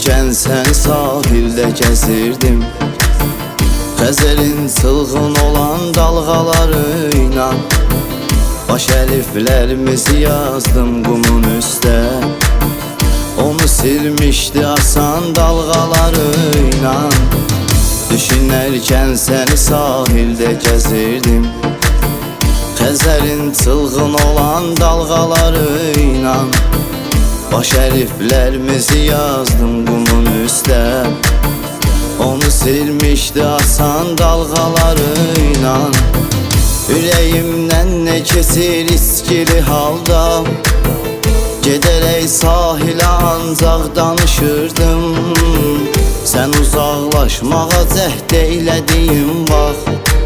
Düşünərkən sən sahildə gəzirdim, Xəzərin çılğın olan dalğalarıyla. Baş hərflərimizi yazdım qumun üstə, onu silmişdi asan dalğalarıyla. Düşünərkən səni sahildə gəzirdim, Xəzərin çılğın olan dalğalarıyla. Baş hərflərimizi yazdım qumun üstə, onu silmişdi asan dalğalarıyla. Ürəyimdən nə keçir iskili halda, gedərək sahilə ancaq danışırdım. Sən uzaqlaşmağa cəhd eylədiyim vaxt,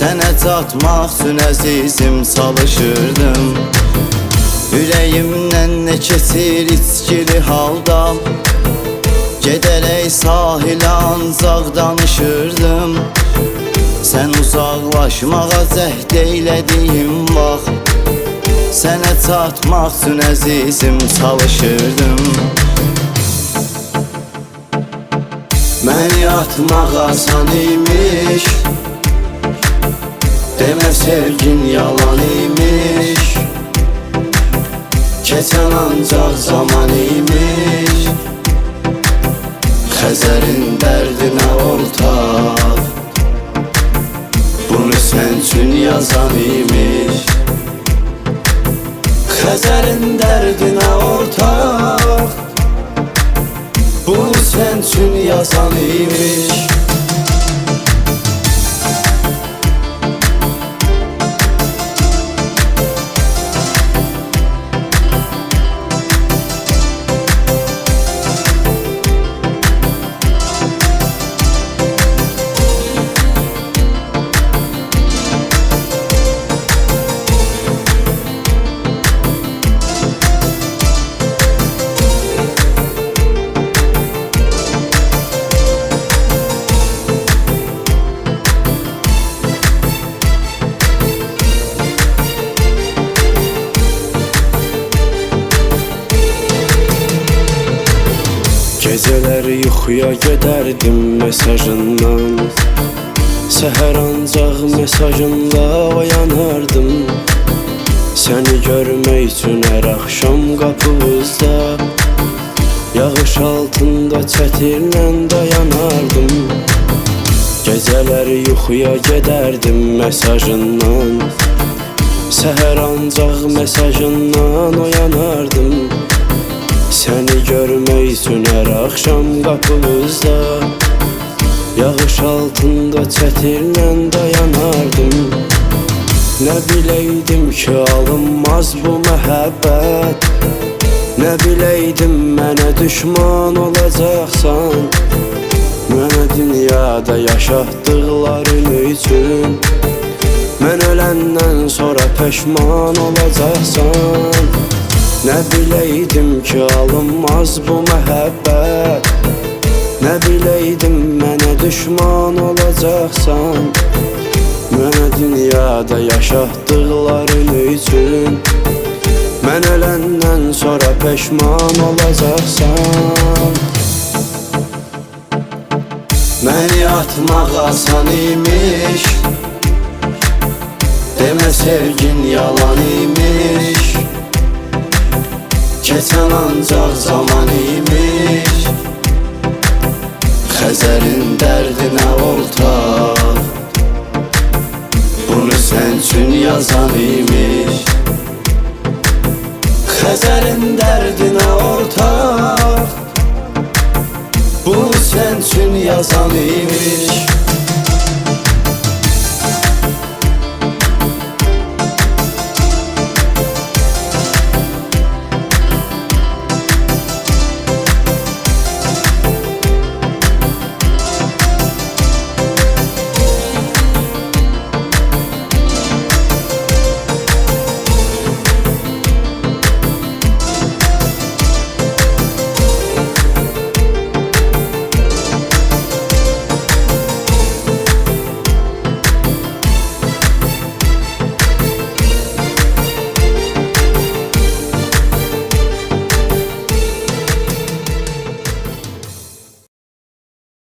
sənə çatmaq üçün əzizim çalışırdım. Ürəyimdən nə keçir içkili halda, gedərək sahilə ancaq danışırdım. Sən uzaqlaşmağa cəhd eylədiyim vaxt, sənə çatmaq üçün əzizim çalışırdım. Məni atmaq asan imiş, demə sevgin yalan imiş. Keçən ancaq zaman imiş, Xəzərin dərdinə ortaq, bunu sən üçün yazan imiş. Xəzərin dərdinə ortaq, bunu sən üçün yazan imiş. Gecələr yuxuya gedərdim mesajından, səhər ancaq mesajınla oyanardım. Səni görmək üçün hər axşam qapımızda, yağış altında çətirlə dayanardım. Gecələr yuxuya gedərdim mesajından, səhər ancaq mesajından oyanardım. Səni görmək üçün hər axşam qapımızda, yağış altında çətirlə dayanardım. Nə biləydim ki alınmaz bu məhəbbət, nə biləydim mənə düşman olacaqsan. Mənə dünyada yaşatdıqların üçün, mən öləndən sonra peşman olacaqsan. Nə biləydim ki alınmaz bu məhəbbət, nə biləydim mənə düşman olacaqsan. Mənə dünyada yaşatdıqların üçün, mən öləndən sonra peşman olacaqsan. Məni atmaq asan imiş, demə sevgin yalan imiş. Keçən ancaq zaman imiş, Xəzərin dərdinə ortaq, bunu sən üçün yazan imiş. Xəzərin dərdinə ortaq, bunu sən üçün yazan imiş.